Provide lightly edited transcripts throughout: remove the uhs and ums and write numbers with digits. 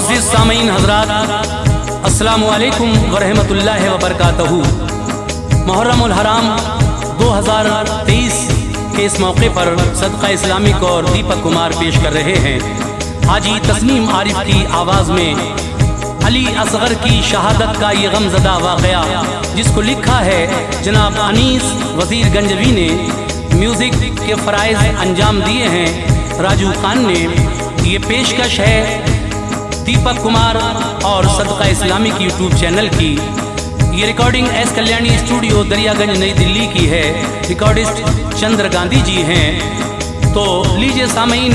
मुअज़्ज़िज़ सामीन हज़रात, अस्सलामु अलैकुम व रहमतुल्लाहि व बरकातहू। मुहर्रमुल हराम 2023 के इस मौके पर सदका इस्लामिक और दीपक कुमार पेश कर रहे हैं हाजी तस्नीम आरिफ की आवाज़ में अली असगर की शहादत का ये गमज़दा वाक़या, जिसको लिखा है जनाब अनीस वज़ीर गंजवी ने। म्यूज़िक के फ़राइज़ अंजाम दिए हैं राजू खान ने। ये पेशकश है दीपक कुमार और सदका इस्लामिक यूट्यूब चैनल की। ये recording S Kalyani studio Daryaganj नई दिल्ली की है। रिकॉर्डिस्ट चंद्र गांधी जी हैं। तो लीजिए सामीन,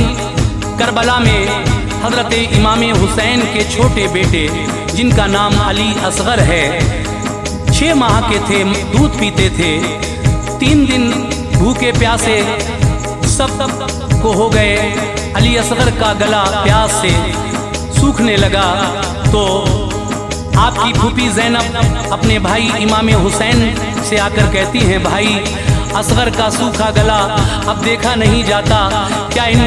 करबला में हज़रत इमाम हुसैन के छोटे बेटे जिनका नाम अली असगर है, 6 माह के थे, दूध पीते थे। 3 दिन भूखे प्यासे सब को हो गए। अली असगर का गला प्यास से सूखने लगा तो आपकी फूफी ज़ैनब अपने भाई इमाम हुसैन से आकर कहती हैं, भाई असगर का सूखा गला अब देखा नहीं जाता, क्या इन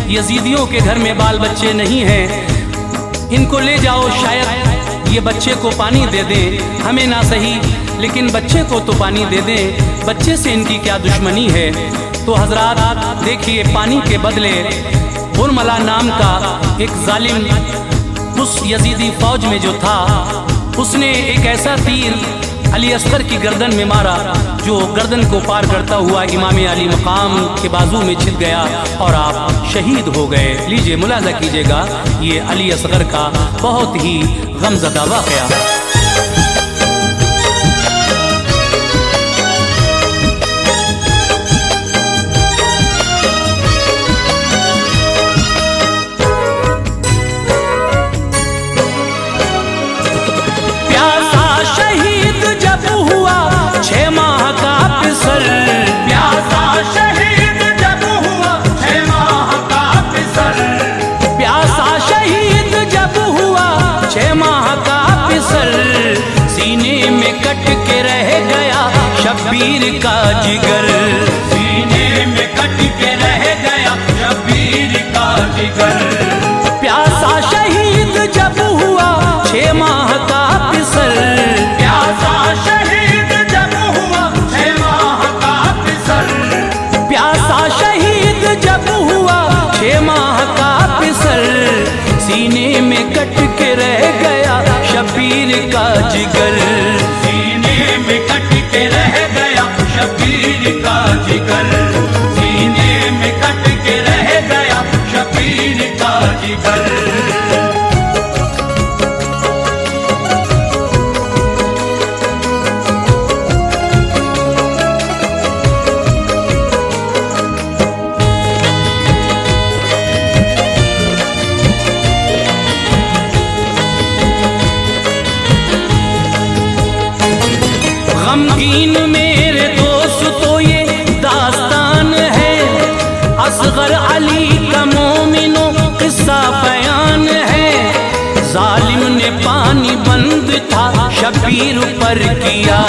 यजीदियों के घर में बाल बच्चे नहीं हैं? इनको ले जाओ, शायद ये बच्चे को पानी दे दें, हमें ना सही लेकिन बच्चे को तो पानी दे दें, बच्चे से इनकी क्या दुश्मनी है। तो हजरात देखिए, पानी के बदले बुरमला नाम का एक जालिम उस यजीदी फौज में जो था, उसने एक ऐसा तीर अली असगर की गर्दन में मारा जो गर्दन को पार करता हुआ इमाम अली मकाम के बाजू में छिद गया और आप शहीद हो गए। लीजिए मुलाजा कीजिएगा ये अली असगर का बहुत ही गमज़दा वाक़या। शब्बीर का जिगर सीने में कट के रह गया, शब्बीर का जिगर। प्यासा शहीद जब हुआ 6 माह का पिसल, प्यासा शहीद जब हुआ 6 माह का पिसल, प्यासा शहीद जब हुआ 6 माह का पिसल, सीने में कट के रह गया शब्बीर का जिगर, सीने में कट के रह गया शब्बीर का जिगर, सीने में कट के रह गया शब्बीर का जिगर। गमगीन मेरे दोस्त तो ये दास्तान है, असगर अली का मोमिनो किस्सा बयान है। जालिम ने पानी बंद था शब्बीर पर किया,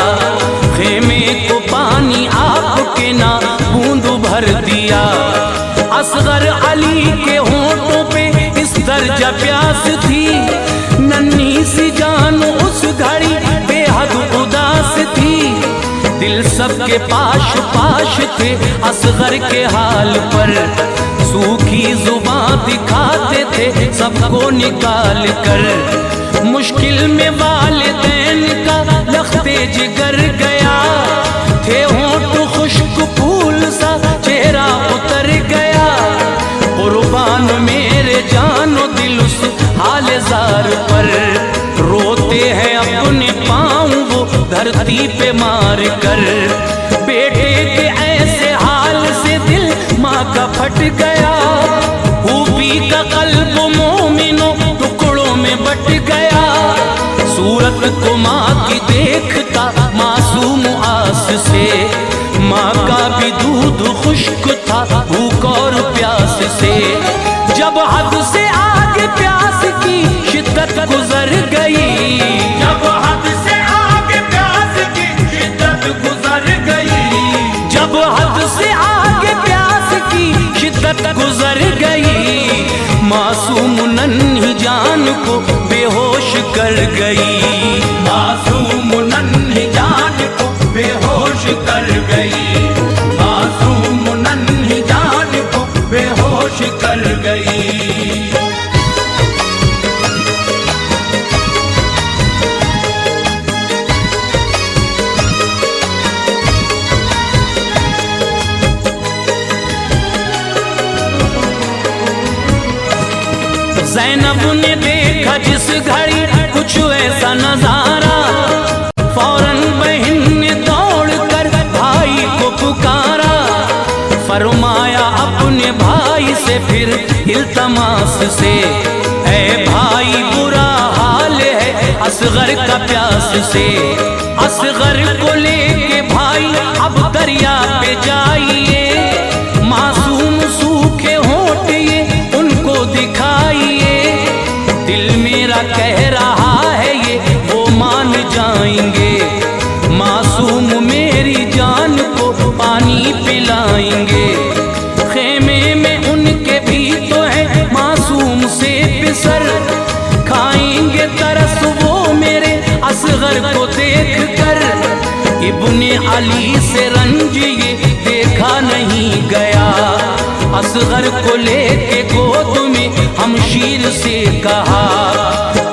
खेमे को पानी आपके ना बूंद भर दिया। असगर अली के होंठों पे इस दर्जा प्यास थी, नन्ही सी जान उस घड़ी बेहद उदास थी। दिल सबके पाश पाश थे असगर के हाल पर, सूखी जुबां दिखाते थे सबको निकाल कर। मुश्किल में वालिदैन का लख्ते जिगर गया, थे होंठ खुश्क फूल सा चेहरा उतर गया। कुर्बान मेरे जानो दिल उस हाल ज़ार पर, रोते हैं अपने पाँव वो धरती पे मार कर। बेटे के ऐसे हाल से दिल माँ का फट गया, फूफी का कल्ब मोमिनो टुकड़ों में बट गया। सूरत को माँ की देखता मासूम आस से, माँ का भी दूध खुश्क था भूख और प्यास से। जब हद से आगे प्यास की शिद्दत गुजर गई, जब हद से आगे प्यास की शिद्दत गुजर गई, जब हद से आगे प्यास की शिद्दत गुजर गई। मासूम नन्ही जान को बेहोश कर गई, मासूम नन्ही जान को बेहोश कर गई, मासूम नन्ही जान को बेहोश कर गई। ज़ैनब ने देखा जिस घड़ी कुछ ऐसा नजारा, फौरन बहन ने दौड़ कर भाई को पुकारा। फरमाया अपने भाई से फिर इल्तमास से, ऐ भाई बुरा हाल है असगर का प्यास से। असगर को लेके भाई अब दरिया पे जाइए, मासूम सूखे होंठ ये उनको दिखाइए। दिल मेरा कह रहा है ये वो मान जाएंगे, मासूम मेरी जान को पानी पिलाएंगे। खेमे में उनके भी तो है मासूम से पिसर, खाएंगे तरस वो मेरे असगर को देख कर। इब्ने अली से रंज ये देखा नहीं गया, असगर को लेके गोद में हमशीर से कहा।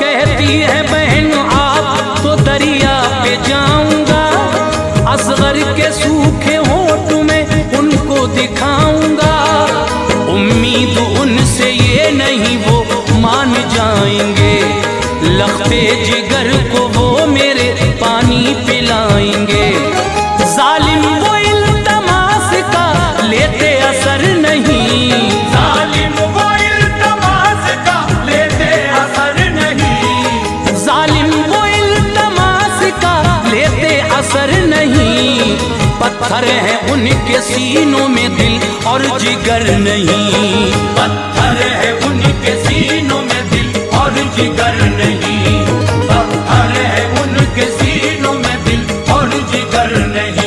कहती है बहन आप तो दरिया पे जाऊंगा, असगर के सूखे होंठ में उनको दिखाऊंगा। उम्मीद उनसे ये नहीं वो मान जाएंगे, लख्ते जिगर को वो मेरे पानी पिलाएंगे। जालिम वो इल्तमास का लेते असर नहीं, जालिम वो इल्तमास का लेते असर नहीं, जालिम वो इल्तमास का लेते असर नहीं। पत्थर है उनके सीनों में दिल और जिगर नहीं, पत्थर है उनके सीनों में दिल और जिगर नहीं, पत्थर है उनके सीनों में दिल और जिगर नहीं।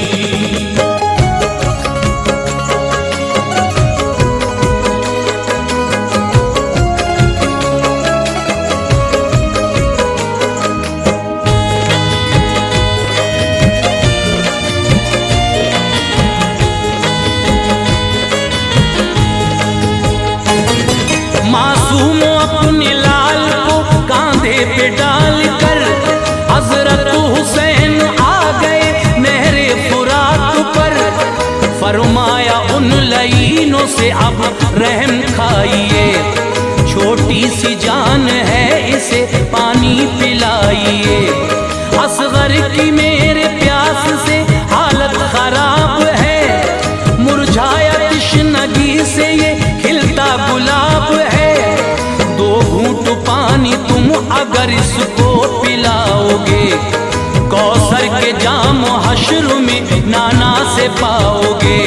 मासूम अपने लाल को कांधे पे डाल कर हजरत हुसैन आ गए नहरे फुरात पर। फरमाया उन लईनों से अब रहम खाइए, छोटी सी जान है इसे पानी पिलाइए। असगर की मेरे प्यास से हालत खराब है, मुरझाया तृष्णगी से ये खिलता गुलाब है। दो घूंट पानी तुम अगर इसको पिलाओगे, कौसर के जाम हश्र में नाना से पाओगे।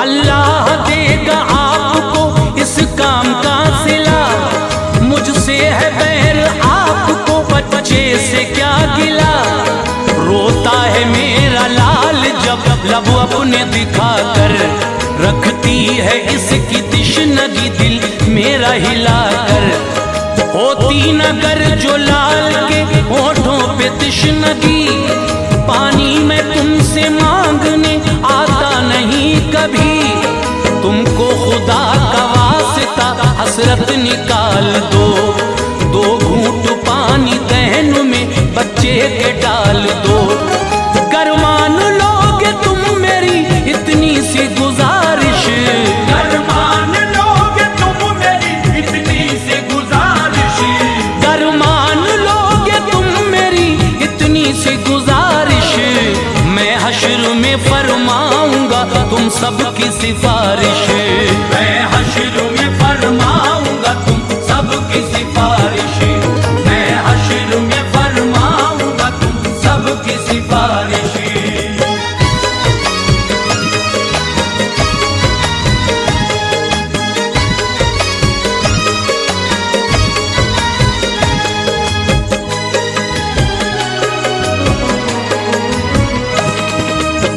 अल्लाह देगा आपको इस काम का सिला, मुझसे है बैर आपको बच्चे से क्या गिला। रोता है मेरा लाल जब लब अपने दिखा कर, रखती है इसकी तिश्नगी दिल मेरा हिला कर। होती नगर जो लाल के होठों पे तिश्नगी, पानी में तुमसे मांगने आता नहीं कभी। तुमको खुदा का वास्ता हसरत निकाल दो, दो घूंट पानी दहन में बच्चे के डाल दो। गर मान लोगे तुम मेरी इतनी सी गुजारिश, गर मान लोगे तुम मेरी इतनी सी गुजारिश, गर मान लोगे तुम मेरी इतनी सी गुजारिश। मैं हश्र में फरमाऊंगा तुम सबकी सिफारिश, मैं हश्र में फरमाऊंगा तुम सबकी सिफारिश, मैं हश्र में फरमाऊंगा तुम सबकी सिफारिश।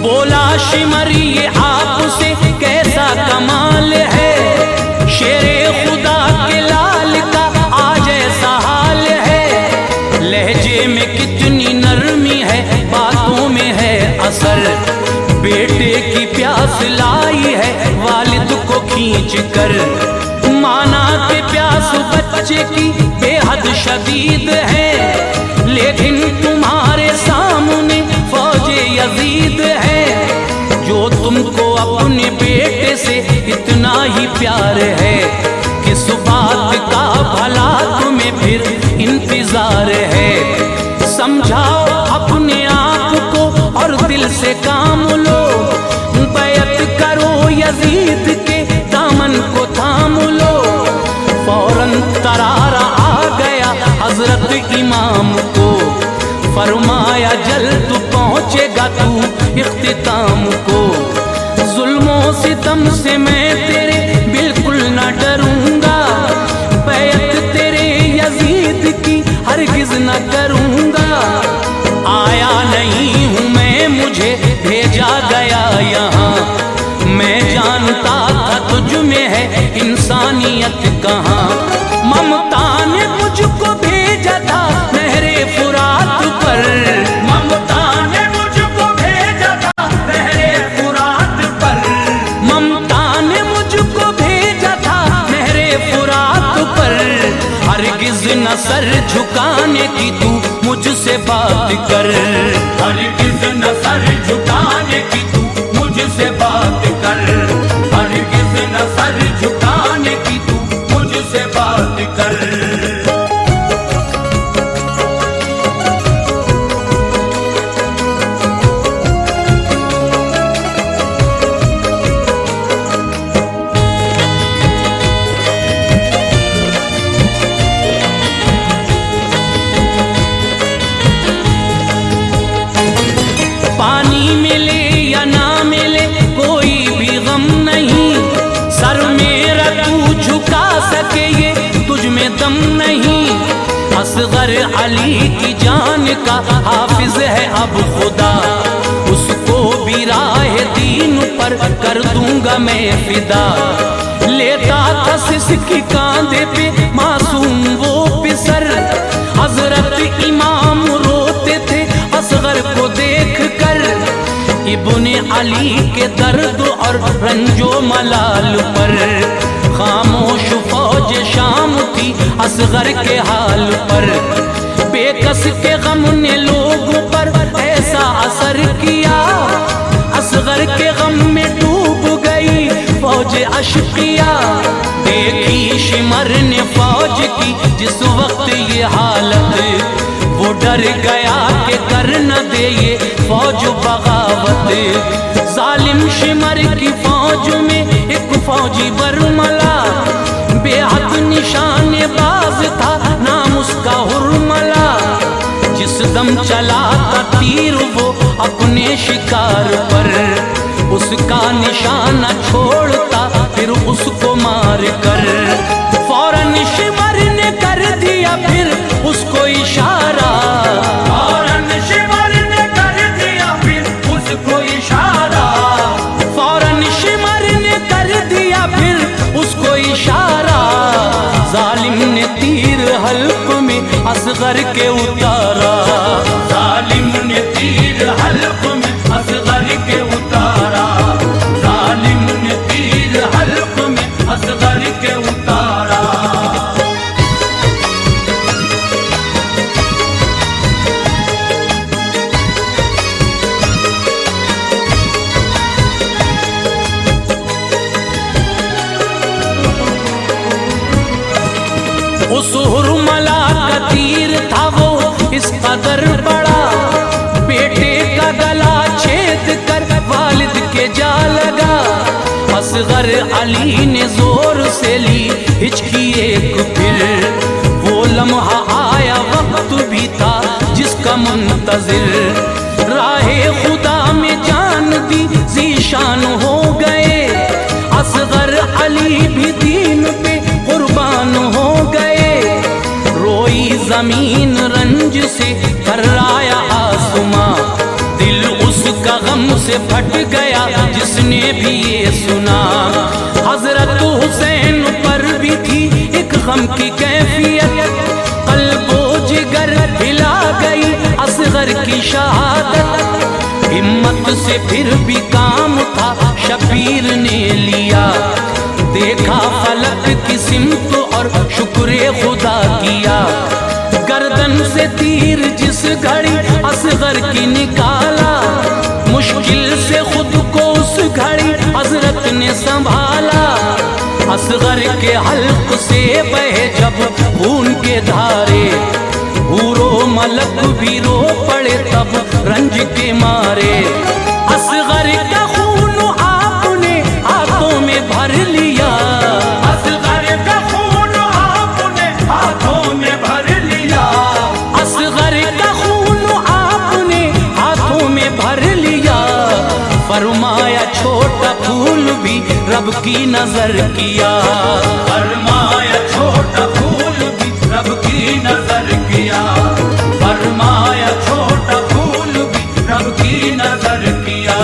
बोला शिमर ये आपसे कैसा कमाल है, शेरे खुदा के ला खींच कर। माना के प्यास बच्चे की बेहद शदीद है, लेकिन तुम्हारे सामने फौजे यजीद है। जो तुमको अपने बेटे से इतना ही प्यार है, किस बात का भला तुम्हें फिर इंतजार है। समझाओ अपने आप को और दिल से काम लो, बैत करो यजीद के दामन को थाम लो। फौरन तरारा आ गया हजरत इमाम को, फरमाया जल्द पहुँचेगा तू इख्तिताम को। जुल्मों सितम से मैं तेरे बिल्कुल न डरूंगा, बैत तेरे यजीद की हरगिज न करूंगा। आया नहीं हूँ मैं, मुझे भेजा गया यहाँ, मैं जानता था तुझ में है इंसानियत कहाँ। ममता ने मुझको भेजा था नहरे फुरात पर, ममता ने मुझको भेजा था नहरे फुरात पर, ममता ने मुझको भेजा था नहरे फुरात पर। हरगिज न सर झुकाने की तू मुझसे बात कर, हरगिज न सर झुकाने की तू मुझसे बात कर, हरगिज न सर झुकाने की तू मुझसे बात कर। पानी मिले या ना मिले कोई भी गम नहीं, सर मेरा तू झुका सके ये तुझ में दम नहीं। असगर अली की जान का हाफिज है अब खुदा, उसको भी राह दीन पर कर दूंगा मैं फिदा। लेता था सिसकी कांधे पे मासूम वो पिसर, हजरत इमाम रोते थे असगर को देख कर। इब्ने अली के दर्द और रंजो मलाल पर खामोश फौज शाम थी असगर के हाल पर। बेकस के गम ने लोगों पर ऐसा असर किया, असगर के गम में डूब गई फौज अशकिया। देखी शिमर ने फौज की जिस वक्त ये हालत, वो डर गया कि कर न दे ये फौज बगावत। जालिम शिमर की फौज में एक फौजी बरमला, बेहद निशानेबाज था नाम उसका हुरमला। जिस दम चला था तीर वो अपने शिकार पर, उसका निशाना छोड़ता फिर उसको मार कर। फौरन शिमर ने कर दिया फिर उसको इशारा, फौरन शिमर ने कर दिया फिर उसको इशारा, फौरन शिमर ने कर दिया फिर उसको इशारा। जालिम ने तीर हल्क में असगर के उतारा, जालिम ने तीर हल्क में असगर के उतारा, जालिम ने तीर हल्क में असगर के उतारा। उस हुरमला का तीर था वो इस कदर बड़ा, बेटे का गला छेद कर वालिद के जा लगा। असगर अली ने जोर से ली हिचकी एक फिर, वो लम्हा आया वक्त भी था जिसका मुंतजिर। राहे खुदा में जान दी जीशान हो गए, असगर अली भी दीन पे कुर्बान हो गए। रोई जमीन रंज से कर्राया आसमां, दिल उसका गम से फट गया जिसने भी ये सुना। हजरत हुसैन पर भी थी एक गम की कैफियत, कल्बो जिगर हिला गई असगर की शहादत। हिम्मत से फिर भी काम था शबीर ने लिया, देखा फलक की सिमत और शुक्र खुदा किया। गर्दन से तीर जिस घड़ी असगर की निकाला, मुश्किल से खुद को उस घड़ी हजरत ने संभाला। असगर के हल्क से बहे जब खून के धारे, हूरो मलक भी रो पड़े तब रंज के मारे। असगर का खून आपने हाथों में भर लिया, असगर का खून आपने हाथों में भर लिया। असगर का खून आपने हाथों में भर लिया। फरमाया छोटा फूल भी रब की नजर किया, फरमाया छोटा फूल भी रब की नजर किया। फरमाया छोटा फूल भी रब की नजर किया।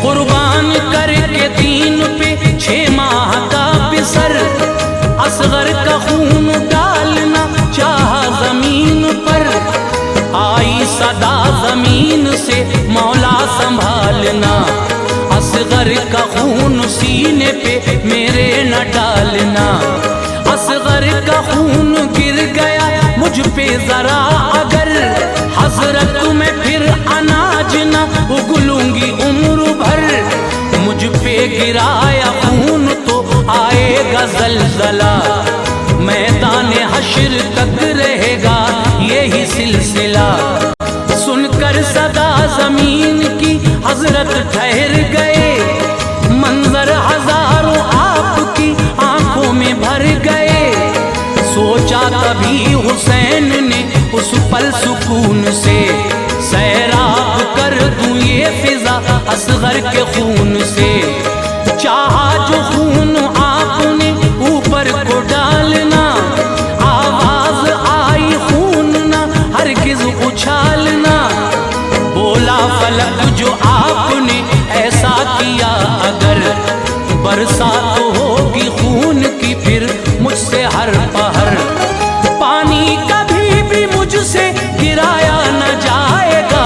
कुर्बान करके दीन पे 6 माह का बिसर, असगर का खून डालना चाहा जमीन पर। आई सदा जमीन से मौला संभालना, असगर का खून सीने पे मेरे न डालना। असगर का खून गिर गया मुझ पे जरा अगर, हजरत में फिर अनाज न उगलूंगी उम्र भर। मुझ पे गिराया खून तो आएगा जलजला, मैदान हश्र तक रहेगा यही सिलसिला। सुनकर सदा जमीन की हजरत ठहर गए, मंजर हजारों आपकी आंखों में भर गए। सोचा तभी हुसैन ने उस पल सुकून से, सैराब कर दूं ये फिजा असगर के खून से। चाहा जो खून आपने ऊपर को डालना, आवाज आई खून ना हरगिज उछालना। बोला फलक जो आपने ऐसा किया अगर, बरसात होगी खून की फिर मुझसे हर पहर। पानी कभी भी मुझसे गिराया न जाएगा,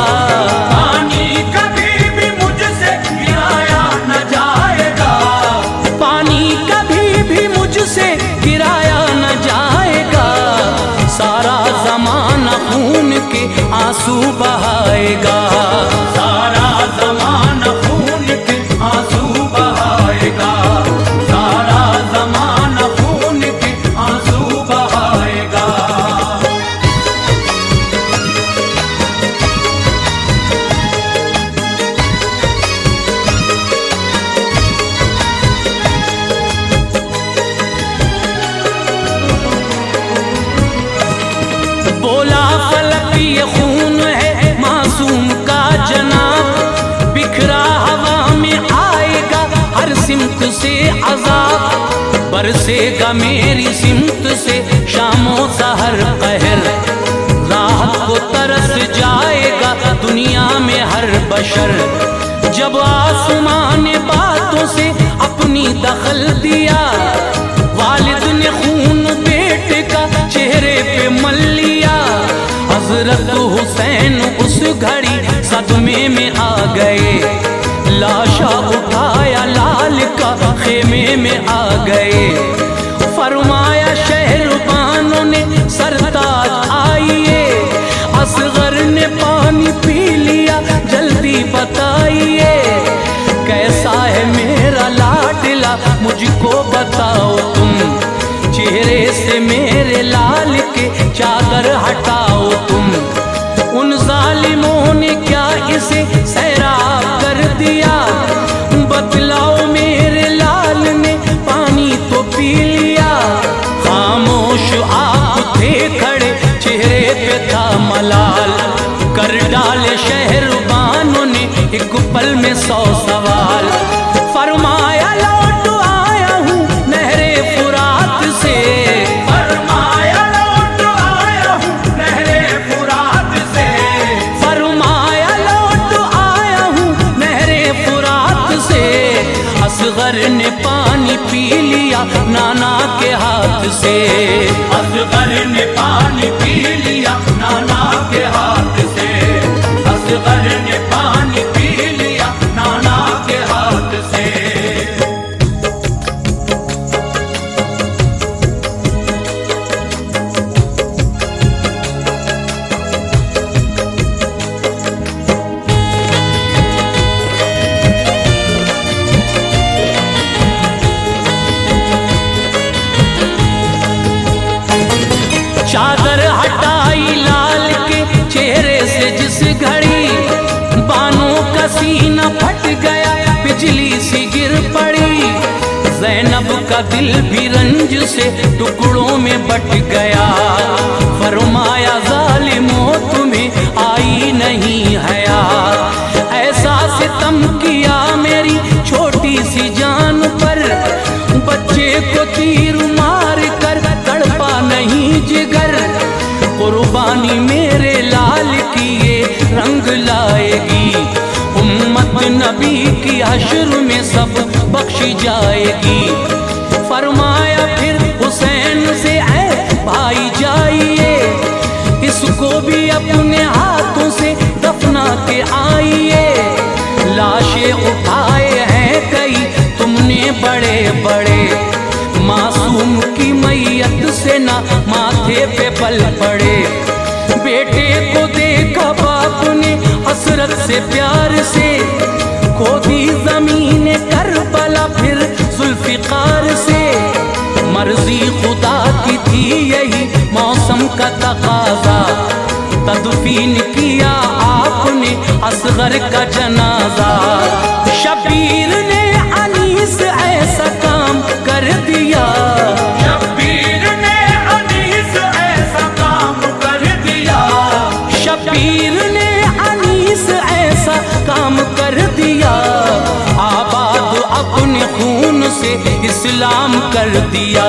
पानी कभी भी मुझसे गिराया न जाएगा। पानी कभी भी मुझसे गिराया न जाएगा। सारा जमाना खून के आंसू बहाएगा, सारा ज़माना खून के आंसू बहाएगा। सारा ज़माना खून के आंसू बहाएगा। बोला फलक ये खून है मासूम का जनाब, बिखरा हवा में आएगा हर सिमत से अजाब। बरसेगा मेरी सिमत से शामो सहर कहर, राहत को तरस जाएगा दुनिया में हर बशर। जब आसमां ने बातों से अपनी दखल दिया, वालिद ने खून बेटे का चेहरे पे मल लिया। हजरत हुसैन उस घड़ी सदमे में आ गए, लाशा उठाया लाल का खेमे में आ गए। फरमाया शहरबानों ने सरताज आइए, असगर ने पानी पी लिया जल्दी बताइए। कैसा है मेरा लाडला मुझको बताओ तुम, चेहरे से मेरे लाल के चादर हटाओ तुम। उन जालिमों ने क्या इसे सैराब कर दिया, बतलाओ मेरे लाल ने पानी तो पी लिया। खामोश आप थे खड़े चेहरे पे था मलाल, कर डाले शहरबानों ने एक पल में 100 सवाल। फरमाया लौट आया हूँ नहरे फुरात से, फरमाया लौट आया हूँ नहरे फुरात से। फरमाया लौट नाना के हाथ से। असगर ने पानी पी लिया नाना के हाथ से, असगर ने पानी पी लिया नाना के हाथ से। चादर हटाई लाल के चेहरे से जिस घड़ी, बानों का सीना फट गया बिजली सी गिर पड़ी। ज़ैनब का दिल भी रंज से टुकड़ों में बट गया। फरमाया ज़ालिमों तुम्हें आई नहीं हया, ऐसा सितम किया मेरी छोटी सी जान पर। बच्चे को तीर मार कर तड़पा नहीं जिगर, कुर्बानी मेरे लाल की ये रंग लाएगी। उम्मत नबी की हश्र में सब बख्शी जाएगी। फरमाया फिर हुसैन से ऐ भाई जाइए, इसको भी अपने हाथों से दफना के आइए। लाशें उठाए हैं कई तुमने बड़े बड़े, मासूम की मैयत से ना माथे पे पल पड़े। बेटे को देखा बाप ने हसरत से प्यार से, खोदी जमीन करबला फिर जुल्फिकार से। मर्जी खुदा की थी यही मौसम का तकाजा, तदफीन किया आपने असगर का जनाजा। शबीर ने अनीस ऐसा काम कर दिया, शब्बीर ने अनीस ऐसा काम कर दिया, शबीर ने अनीस ऐसा काम कर दिया। आबाद अपने खून से इस्लाम कर दिया।